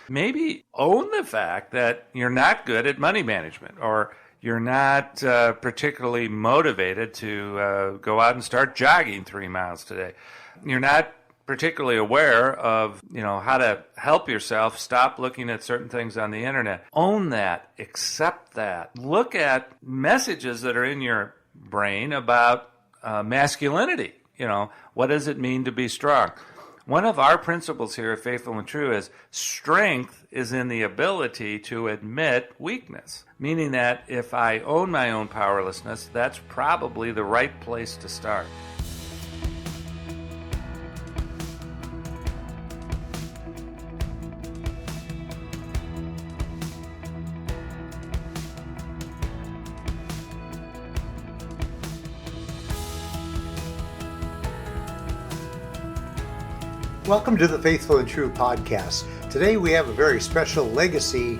maybe own the fact that you're not good at money management, or you're not particularly motivated to go out and start jogging 3 miles today. You're not particularly aware of, how to help yourself stop looking at certain things on the internet. Own that, accept that. Look at messages that are in your brain about masculinity. What does it mean to be strong? One of our principles here at Faithful and True is strength is in the ability to admit weakness, meaning that if I own my own powerlessness, that's probably the right place to start. Welcome to the Faithful and True podcast. Today we have a very special legacy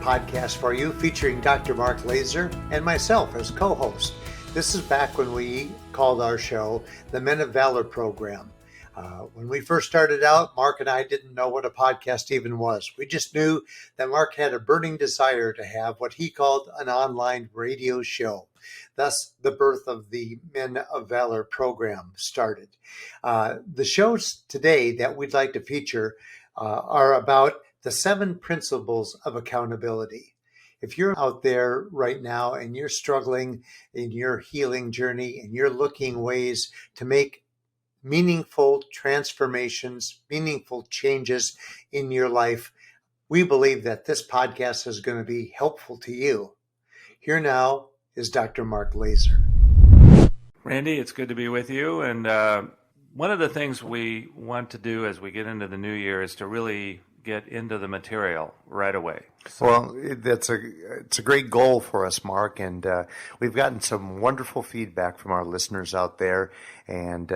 podcast for you featuring Dr. Mark Laaser and myself as co-host. This is back when we called our show the Men of Valor program. When we first started out, Mark and I didn't know what a podcast even was. We just knew that Mark had a burning desire to have what he called an online radio show. Thus, the birth of the Men of Valor program started. The shows today that we'd like to feature are about the 7 principles of accountability. If you're out there right now and you're struggling in your healing journey and you're looking ways to make meaningful transformations, meaningful changes in your life, we believe that this podcast is going to be helpful to you. Here now is Dr. Mark Laaser. Randy, it's good to be with you. And one of the things we want to do as we get into the new year is to really get into the material right away. Well, it's a great goal for us, Mark, and we've gotten some wonderful feedback from our listeners out there, and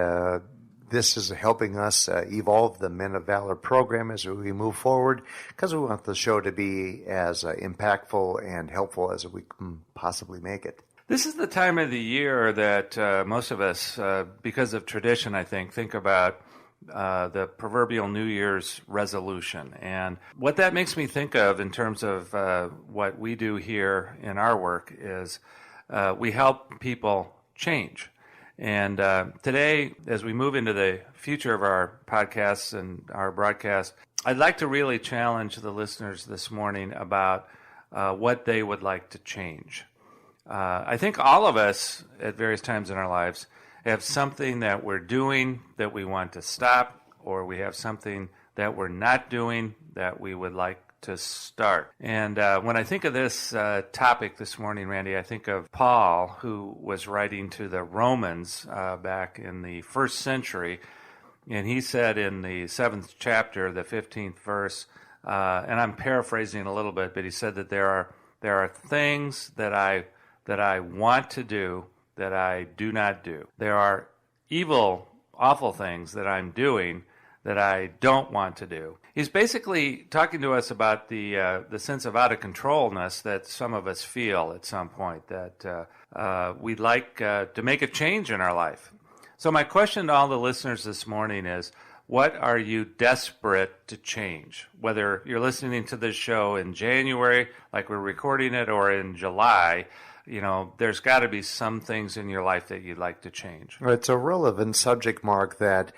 this is helping us evolve the Men of Valor program as we move forward, because we want the show to be as impactful and helpful as we can possibly make it. This is the time of the year that most of us, because of tradition, I think about the proverbial New Year's resolution. And what that makes me think of in terms of what we do here in our work is we help people change. And today, as we move into the future of our podcasts and our broadcast, I'd like to really challenge the listeners this morning about what they would like to change. I think all of us at various times in our lives have something that we're doing that we want to stop, or we have something that we're not doing that we would like to start. And when I think of this topic this morning, Randy, I think of Paul, who was writing to the Romans back in the first century. And he said in the 7th chapter, the 15th verse, and I'm paraphrasing a little bit, but he said that there are things that I want to do that I do not do. There are evil, awful things that I'm doing that I don't want to do. He's basically talking to us about the sense of out of controlness that some of us feel at some point, that we'd like to make a change in our life. So my question to all the listeners this morning is, what are you desperate to change? Whether you're listening to this show in January, like we're recording it, or in July, there's got to be some things in your life that you'd like to change. It's a relevant subject, Mark, that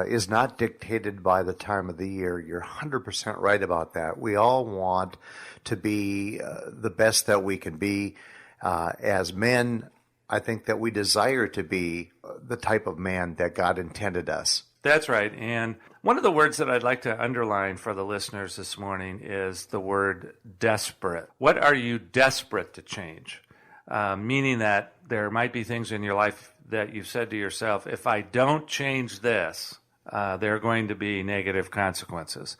is not dictated by the time of the year. You're 100% right about that. We all want to be the best that we can be. As men, I think that we desire to be the type of man that God intended us. That's right. And one of the words that I'd like to underline for the listeners this morning is the word desperate. What are you desperate to change? Meaning that there might be things in your life that you've said to yourself, if I don't change this, there are going to be negative consequences.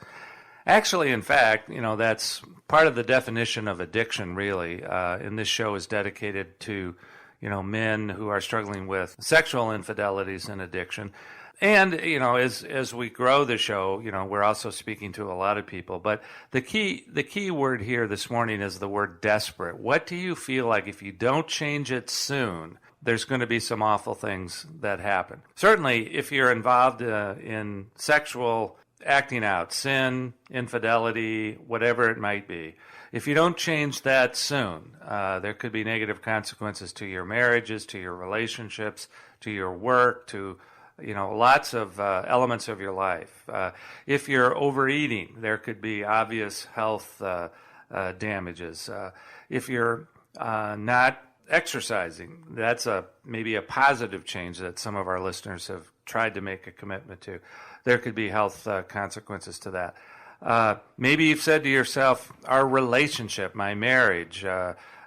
Actually, in fact, that's part of the definition of addiction, really. And this show is dedicated to, men who are struggling with sexual infidelities and addiction. And, as we grow the show, we're also speaking to a lot of people. But the key word here this morning is the word desperate. What do you feel like if you don't change it soon, there's going to be some awful things that happen? Certainly, if you're involved in sexual acting out, sin, infidelity, whatever it might be. If you don't change that soon, there could be negative consequences to your marriages, to your relationships, to your work, to lots of elements of your life. If you're overeating, there could be obvious health damages. If you're not exercising, that's maybe a positive change that some of our listeners have tried to make a commitment to. There could be health consequences to that. Maybe you've said to yourself, our relationship, my marriage,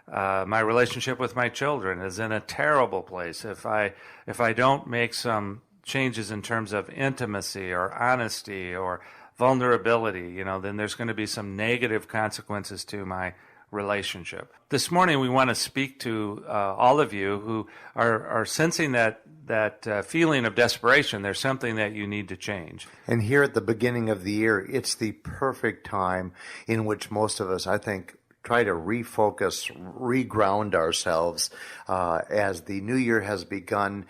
my relationship with my children is in a terrible place. If I don't make some changes in terms of intimacy or honesty or vulnerability, then there's going to be some negative consequences to my relationship. This morning we want to speak to all of you who are sensing that feeling of desperation. There's something that you need to change. And here at the beginning of the year, it's the perfect time in which most of us, I think, try to refocus, reground ourselves. As the new year has begun,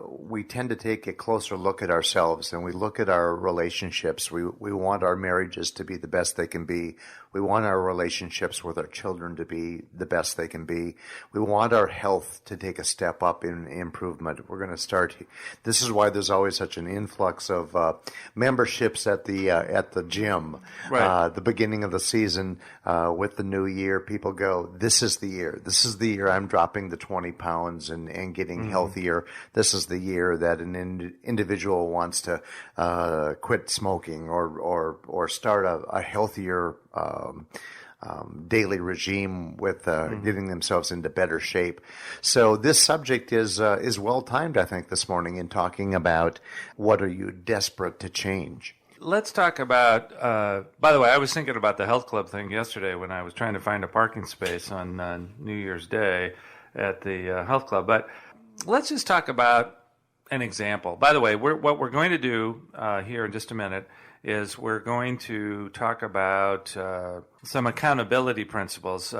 we tend to take a closer look at ourselves and we look at our relationships. We want our marriages to be the best they can be. We want our relationships with our children to be the best they can be. We want our health to take a step up in improvement. We're going to start. This is why there's always such an influx of memberships at the gym. Right. The beginning of the season with the new year, people go, this is the year. This is the year I'm dropping the 20 pounds and getting healthier. This is the year that an individual wants to quit smoking or start a healthier daily regime with getting themselves into better shape. So this subject is well timed, I think, this morning in talking about what are you desperate to change. Let's talk about, by the way, I was thinking about the health club thing yesterday when I was trying to find a parking space on New Year's Day at the health club. But let's just talk about an example. By the way, what we're going to do here in just a minute is we're going to talk about some accountability principles.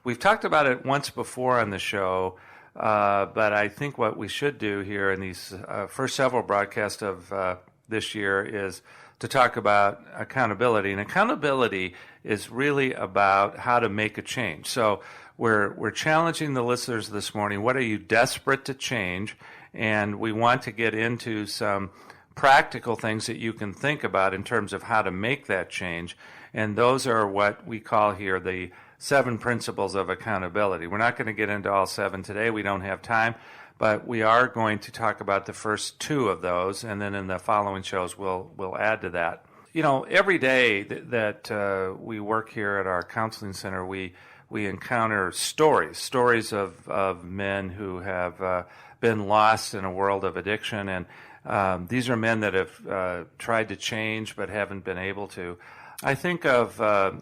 We've talked about it once before on the show, but I think what we should do here in these first several broadcasts of this year is to talk about accountability. And accountability is really about how to make a change. So we're challenging the listeners this morning. What are you desperate to change? And we want to get into some practical things that you can think about in terms of how to make that change. And those are what we call here the 7 principles of accountability. We're not going to get into all 7 today. We don't have time. But we are going to talk about the first 2 of those, and then in the following shows we'll add to that. Every day that we work here at our counseling center, we encounter stories of men who have been lost in a world of addiction, and these are men that have tried to change but haven't been able to. I think of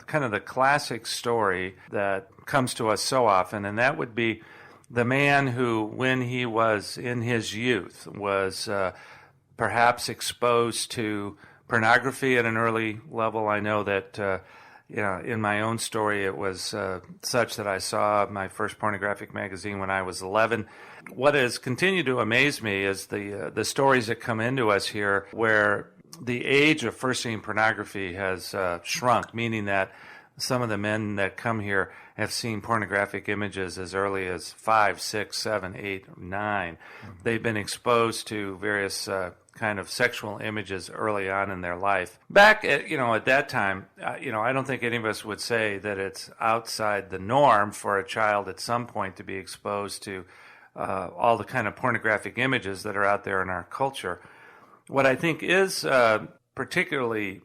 kind of the classic story that comes to us so often, and that would be the man who, when he was in his youth, was perhaps exposed to pornography at an early level. I know that in my own story it was such that I saw my first pornographic magazine when I was 11. What has continued to amaze me is the stories that come into us here where the age of first seeing pornography has shrunk, meaning that some of the men that come here have seen pornographic images as early as 5, 6, 7, 8, 9. They've been exposed to various kind of sexual images early on in their life. Back at that time, I don't think any of us would say that it's outside the norm for a child at some point to be exposed to all the kind of pornographic images that are out there in our culture. What I think is particularly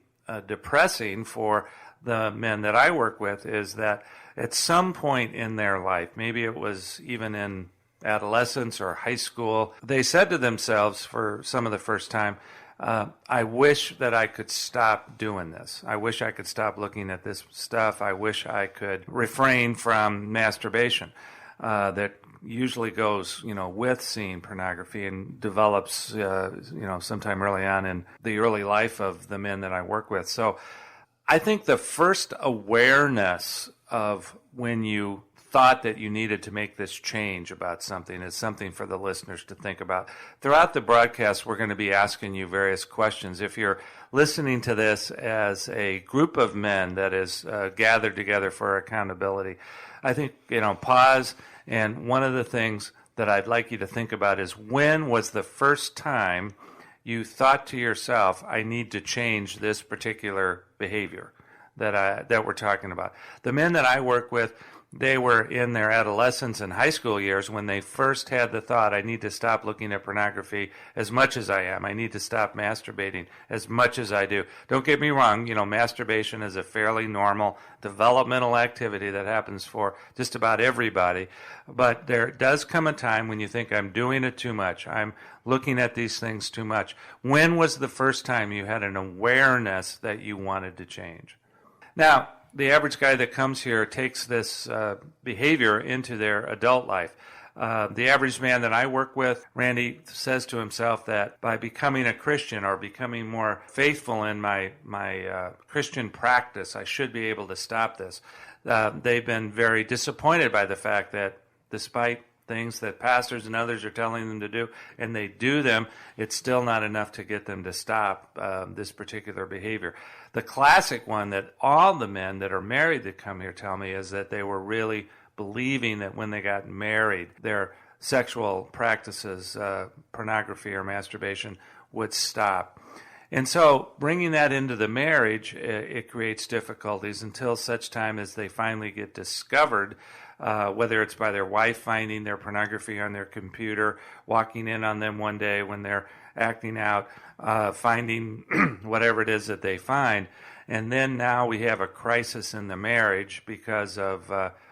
depressing for the men that I work with is that at some point in their life, maybe it was even in adolescence or high school, they said to themselves for some of the first time, I wish that I could stop doing this. I wish I could stop looking at this stuff. I wish I could refrain from masturbation. That usually goes, with seeing pornography and develops, sometime early on in the early life of the men that I work with. So I think the first awareness of when you thought that you needed to make this change about something is something for the listeners to think about. Throughout the broadcast, we're going to be asking you various questions. If you're listening to this as a group of men that is gathered together for accountability, I think, pause. And one of the things that I'd like you to think about is, when was the first time you thought to yourself, I need to change this particular behavior that we're talking about? The men that I work with, they were in their adolescence and high school years when they first had the thought, I need to stop looking at pornography as much as I am. I need to stop masturbating as much as I do. Don't get me wrong, masturbation is a fairly normal developmental activity that happens for just about everybody. But there does come a time when you think, I'm doing it too much. I'm looking at these things too much. When was the first time you had an awareness that you wanted to change? Now, the average guy that comes here takes this behavior into their adult life. The average man that I work with, Randy, says to himself that by becoming a Christian or becoming more faithful in my Christian practice, I should be able to stop this. They've been very disappointed by the fact that despite things that pastors and others are telling them to do, and they do them, it's still not enough to get them to stop this particular behavior. The classic one that all the men that are married that come here tell me is that they were really believing that when they got married, their sexual practices, pornography or masturbation, would stop. And so bringing that into the marriage, it creates difficulties until such time as they finally get discovered, whether it's by their wife finding their pornography on their computer, walking in on them one day when they're acting out, finding whatever it is that they find. And then now we have a crisis in the marriage because of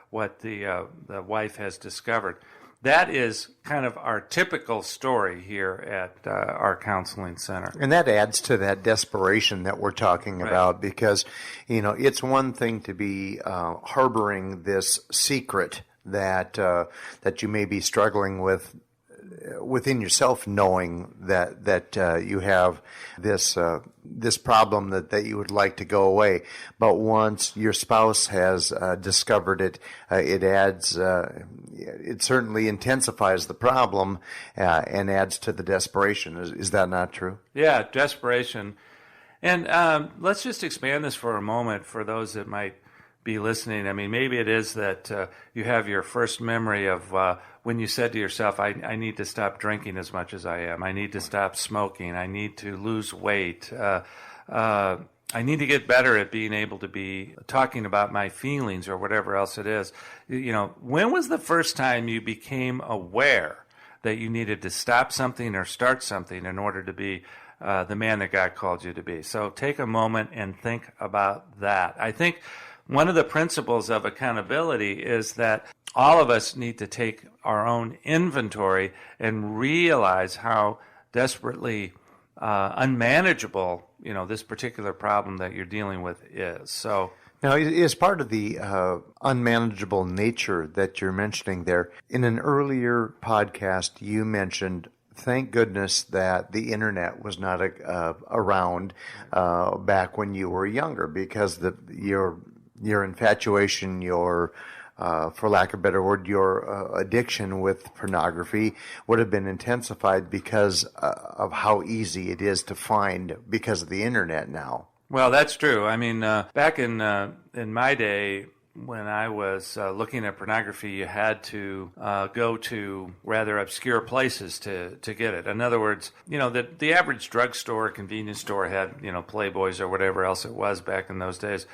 what the wife has discovered. That is kind of our typical story here at our counseling center. And that adds to that desperation that we're talking about, because, it's one thing to be harboring this secret that you may be struggling with within yourself, knowing that you have this problem that you would like to go away. But once your spouse has discovered it, it adds, it certainly intensifies the problem and adds to the desperation. Is that not true? Yeah, desperation. And let's just expand this for a moment for those that might be listening. I mean, maybe it is that you have your first memory of when you said to yourself, I need to stop drinking as much as I am. I need to stop smoking. I need to lose weight. I need to get better at being able to be talking about my feelings or whatever else it is. When was the first time you became aware that you needed to stop something or start something in order to be the man that God called you to be? So take a moment and think about that. I think one of the principles of accountability is that all of us need to take our own inventory and realize how desperately unmanageable, this particular problem that you're dealing with is. So now, as part of the unmanageable nature that you're mentioning there, in an earlier podcast, you mentioned, thank goodness that the internet was not around back when you were younger, because your infatuation, for lack of a better word, your addiction with pornography would have been intensified because of how easy it is to find because of the internet now. Well, that's true. I mean, back in my day, when I was looking at pornography, you had to go to rather obscure places to get it. In other words, the average drugstore, convenience store had, Playboys or whatever else it was back in those days.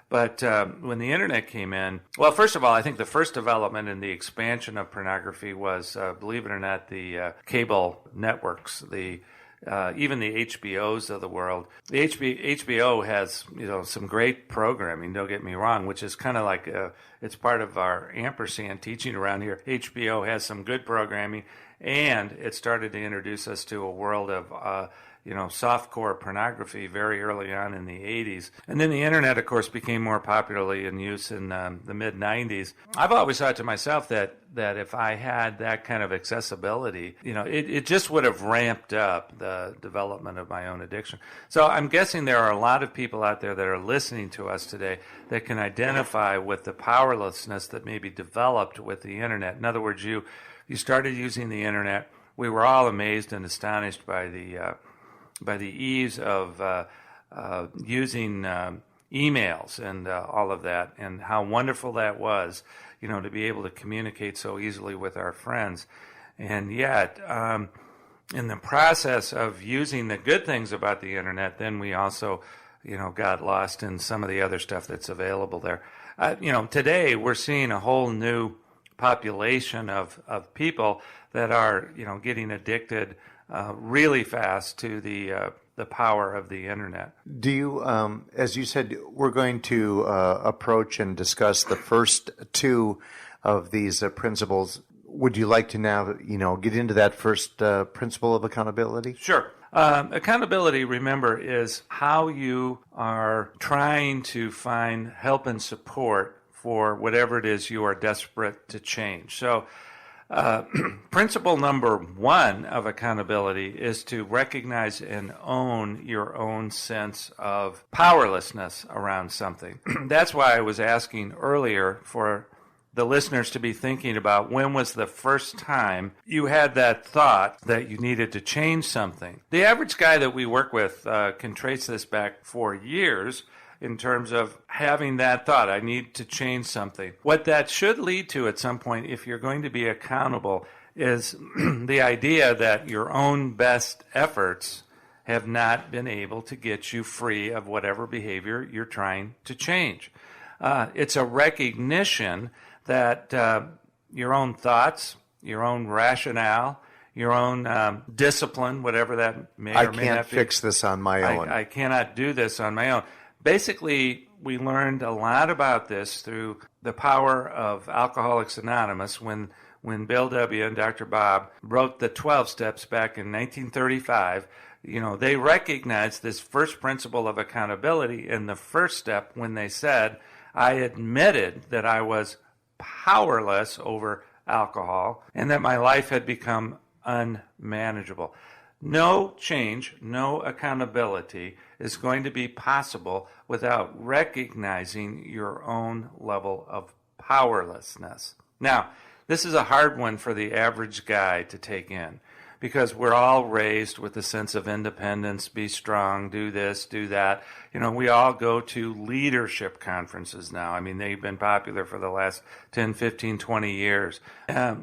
But when the internet came in, well, first of all, I think the first development in the expansion of pornography was, believe it or not, the cable networks, even the HBOs of the world. The HBO has, some great programming, don't get me wrong, which is kind of like, it's part of our ampersand teaching around here. HBO has some good programming, and it started to introduce us to a world of softcore pornography very early on in the 80s. And then the internet, of course, became more popularly in use in the mid-90s. I've always thought to myself that if I had that kind of accessibility, it just would have ramped up the development of my own addiction. So I'm guessing there are a lot of people out there that are listening to us today that can identify with the powerlessness that may be developed with the internet. In other words, you started using the internet. We were all amazed and astonished by the ease of using emails and all of that, and how wonderful that was, to be able to communicate so easily with our friends. And yet, in the process of using the good things about the internet, then we also, got lost in some of the other stuff that's available there. Today we're seeing a whole new population of people that are, getting addicted really fast to the power of the internet. Do you, as you said, we're going to approach and discuss the first two of these principles. Would you like to now, get into that first principle of accountability? Sure. Accountability, remember, is how you are trying to find help and support for whatever it is you are desperate to change. So, principle number one of accountability is to recognize and own your own sense of powerlessness around something. That's why I was asking earlier for the listeners to be thinking about when was the first time you had that thought that you needed to change something. The average guy that we work with can trace this back for years in terms of having that thought, I need to change something. What that should lead to at some point, if you're going to be accountable, is the idea that your own best efforts have not been able to get you free of whatever behavior you're trying to change. It's a recognition that your own thoughts, your own rationale, your own discipline, whatever that may or may not be. I can't fix this on my own. I cannot do this on my own. Basically, we learned a lot about this through the power of Alcoholics Anonymous when Bill W. and Dr. Bob wrote the 12 steps back in 1935. They recognized this first principle of accountability in the first step when they said, I admitted that I was powerless over alcohol and that my life had become unmanageable. No change, no accountability is going to be possible without recognizing your own level of powerlessness. Now, this is a hard one for the average guy to take in because we're all raised with a sense of independence, be strong, do this, do that. We all go to leadership conferences now. I mean, they've been popular for the last 10, 15, 20 years.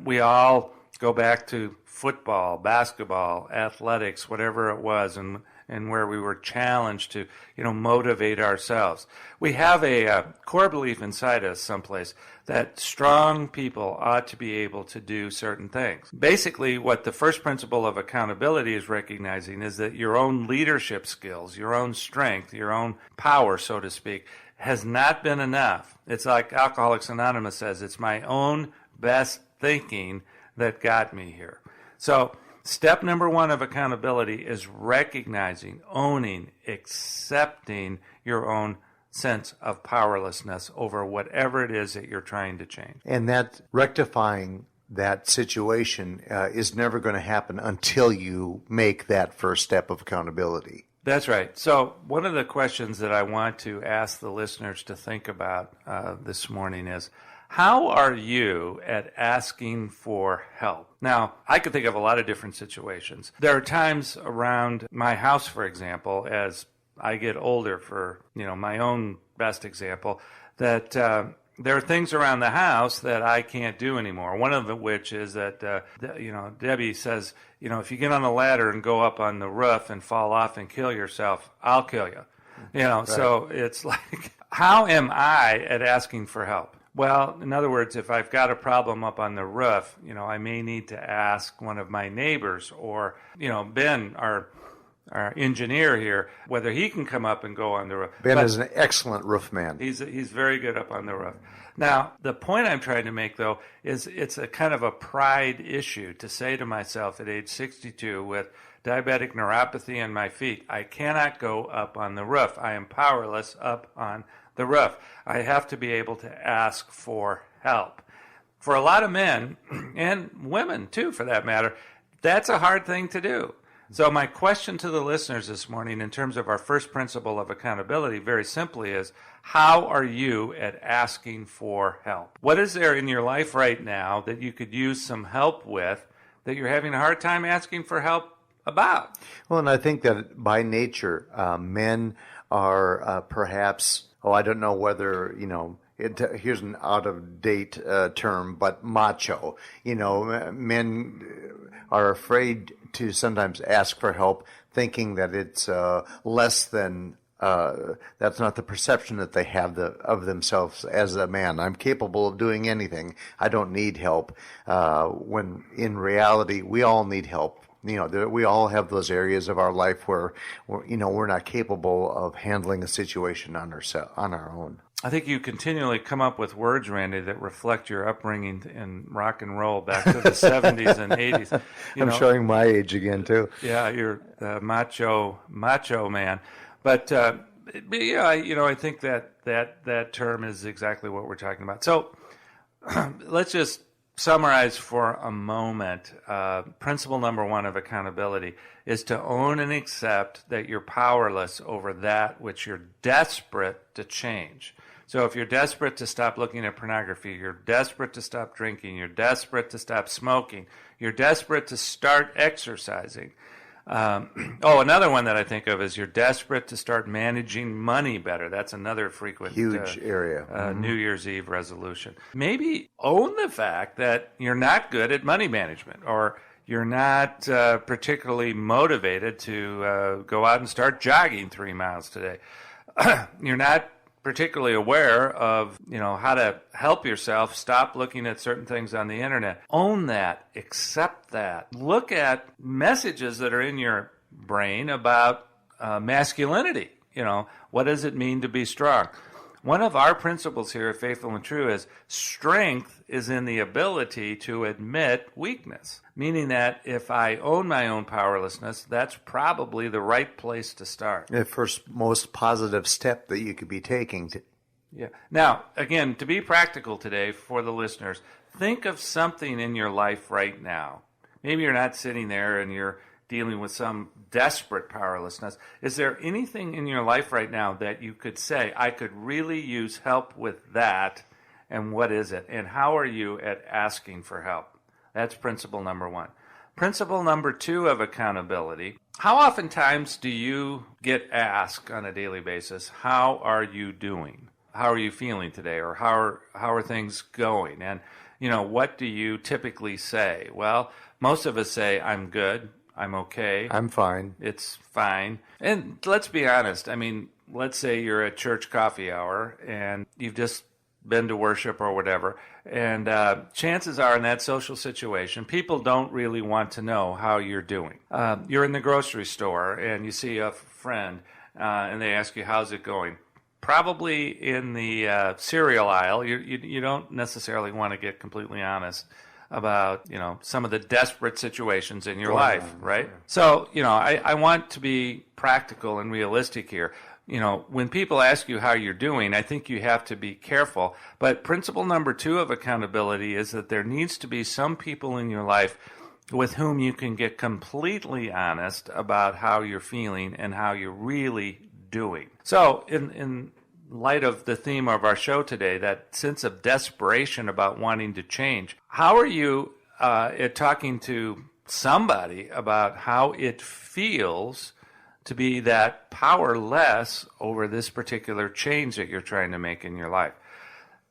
We all go back to football, basketball, athletics, whatever it was, and where we were challenged to, motivate ourselves. We have a core belief inside us someplace that strong people ought to be able to do certain things. Basically, what the first principle of accountability is recognizing is that your own leadership skills, your own strength, your own power, so to speak, has not been enough. It's like Alcoholics Anonymous says, it's my own best thinking that got me here. So step number one of accountability is recognizing, owning, accepting your own sense of powerlessness over whatever it is that you're trying to change. And that rectifying that situation is never going to happen until you make that first step of accountability. That's right. So one of the questions that I want to ask the listeners to think about this morning is, how are you at asking for help? Now, I could think of a lot of different situations. There are times around my house, for example, as I get older, for my own best example, that there are things around the house that I can't do anymore. One of which is that Debbie says, if you get on a ladder and go up on the roof and fall off and kill yourself, I'll kill you. Right. So it's like, how am I at asking for help? Well, in other words, if I've got a problem up on the roof, I may need to ask one of my neighbors or, Ben, our engineer here, whether he can come up and go on the roof. Ben is an excellent roof man. He's very good up on the roof. Now, the point I'm trying to make, though, is it's a kind of a pride issue to say to myself at age 62 with diabetic neuropathy in my feet. I cannot go up on the roof. I am powerless up on the roof. I have to be able to ask for help. For a lot of men, and women too for that matter, that's a hard thing to do. So my question to the listeners this morning in terms of our first principle of accountability very simply is, how are you at asking for help? What is there in your life right now that you could use some help with that you're having a hard time asking for help about? Well, and I think that by nature, men are perhaps, I don't know whether, here's an out-of-date term, but macho. Men are afraid to sometimes ask for help, thinking that it's less than, that's not the perception that they have of themselves as a man. I'm capable of doing anything. I don't need help. When in reality, we all need help. We all have those areas of our life where, we're not capable of handling a situation on our own. I think you continually come up with words, Randy, that reflect your upbringing in rock and roll back to the 70s and 80s. I'm showing my age again, too. Yeah, you're the macho man. But I think that term is exactly what we're talking about. So let's just summarize for a moment. Principle number one of accountability is to own and accept that you're powerless over that which you're desperate to change. So if you're desperate to stop looking at pornography, you're desperate to stop drinking, you're desperate to stop smoking, you're desperate to start exercising. Another one that I think of is you're desperate to start managing money better. That's another frequent huge area. New Year's Eve resolution. Maybe own the fact that you're not good at money management, or you're not particularly motivated to go out and start jogging 3 miles today. You're not particularly aware of, how to help yourself stop looking at certain things on the internet. Own that, accept that. Look at messages that are in your brain about masculinity. What does it mean to be strong? One of our principles here at Faithful and True is strength is in the ability to admit weakness, meaning that if I own my own powerlessness, that's probably the right place to start. The first most positive step that you could be taking. Yeah. Now, again, to be practical today for the listeners, think of something in your life right now. Maybe you're not sitting there and you're dealing with some desperate powerlessness. Is there anything in your life right now that you could say, I could really use help with that, and what is it? And how are you at asking for help? That's principle number one. Principle number two of accountability. How oftentimes do you get asked on a daily basis, how are you doing? How are you feeling today? Or how are things going? And, what do you typically say? Well, most of us say, I'm good. I'm okay. I'm fine. It's fine. And let's be honest. Let's say you're at church coffee hour and you've just been to worship or whatever. And chances are in that social situation, people don't really want to know how you're doing. You're in the grocery store and you see a friend and they ask you, how's it going? Probably in the cereal aisle, you don't necessarily want to get completely honest about, some of the desperate situations in your life, right? Sure. So, I want to be practical and realistic here. When people ask you how you're doing, I think you have to be careful. But principle number two of accountability is that there needs to be some people in your life with whom you can get completely honest about how you're feeling and how you're really doing. So, in light of the theme of our show today, that sense of desperation about wanting to change, how are you at talking to somebody about how it feels to be that powerless over this particular change that you're trying to make in your life?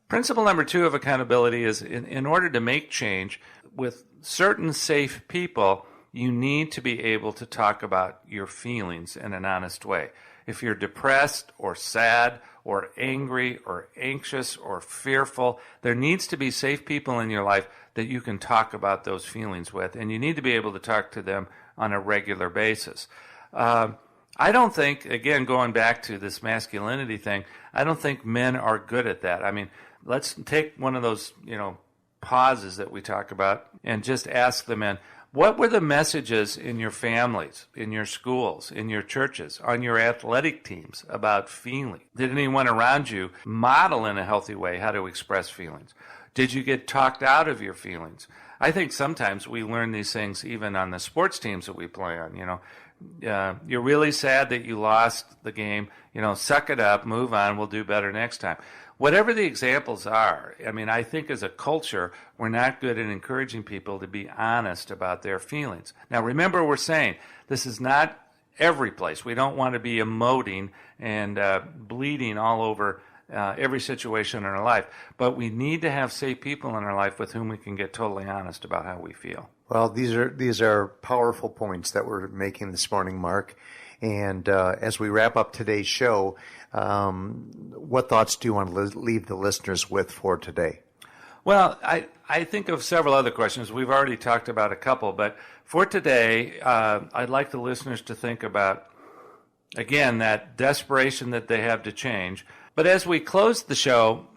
Principle number two of accountability is in order to make change with certain safe people, you need to be able to talk about your feelings in an honest way. If you're depressed or sad or angry or anxious or fearful, there needs to be safe people in your life that you can talk about those feelings with, and you need to be able to talk to them on a regular basis. I don't think, again, going back to this masculinity thing, I don't think men are good at that. Let's take one of those, pauses that we talk about and just ask the men, What were the messages in your families, in your schools, in your churches, on your athletic teams about feeling? Did anyone around you model in a healthy way how to express feelings? Did you get talked out of your feelings? I think sometimes we learn these things even on the sports teams that we play on. You're really sad that you lost the game. Suck it up, move on, we'll do better next time. Whatever the examples are, I think as a culture, we're not good at encouraging people to be honest about their feelings. Now, remember, we're saying this is not every place. We don't want to be emoting and bleeding all over every situation in our life. But we need to have safe people in our life with whom we can get totally honest about how we feel. Well, these are powerful points that we're making this morning, Mark. And as we wrap up today's show, what thoughts do you want to leave the listeners with for today? Well, I think of several other questions. We've already talked about a couple, but for today, I'd like the listeners to think about, again, that desperation that they have to change. But as we close the show,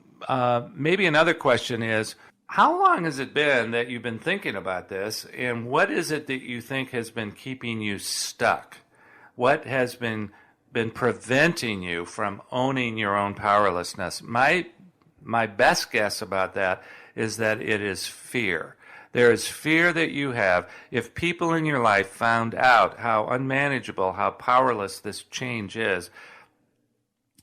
maybe another question is, how long has it been that you've been thinking about this, and what is it that you think has been keeping you stuck? What has been preventing you from owning your own powerlessness? My best guess about that is that it is fear. There is fear that you have. If people in your life found out how unmanageable, how powerless this change is,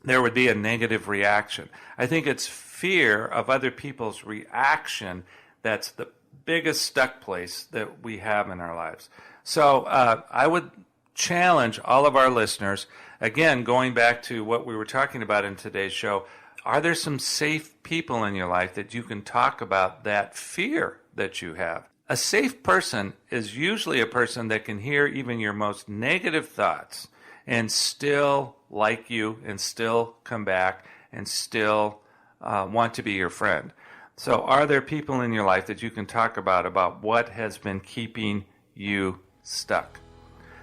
there would be a negative reaction. I think it's fear of other people's reaction that's the biggest stuck place that we have in our lives. So I would challenge all of our listeners, again, going back to what we were talking about in today's show, are there some safe people in your life that you can talk about that fear that you have? A safe person is usually a person that can hear even your most negative thoughts and still like you and still come back and still want to be your friend. So are there people in your life that you can talk about what has been keeping you stuck?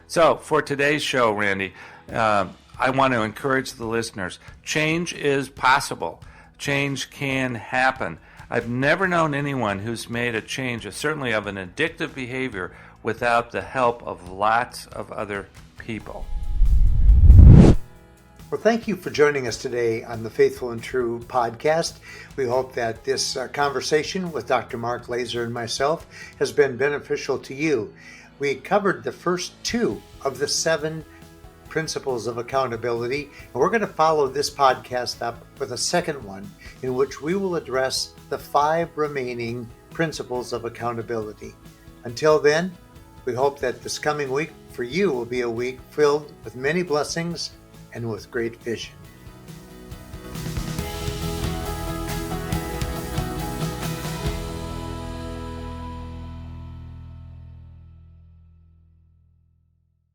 So for today's show, Randy, I want to encourage the listeners. Change is possible. Change can happen. I've never known anyone who's made a change, certainly of an addictive behavior, without the help of lots of other people. Well, thank you for joining us today on the Faithful and True podcast. We hope that this conversation with Dr. Mark Laaser and myself has been beneficial to you. We covered the first 2 of the 7 principles of accountability, and we're going to follow this podcast up with a second one in which we will address the 5 remaining principles of accountability. Until then, we hope that this coming week for you will be a week filled with many blessings and with great vision.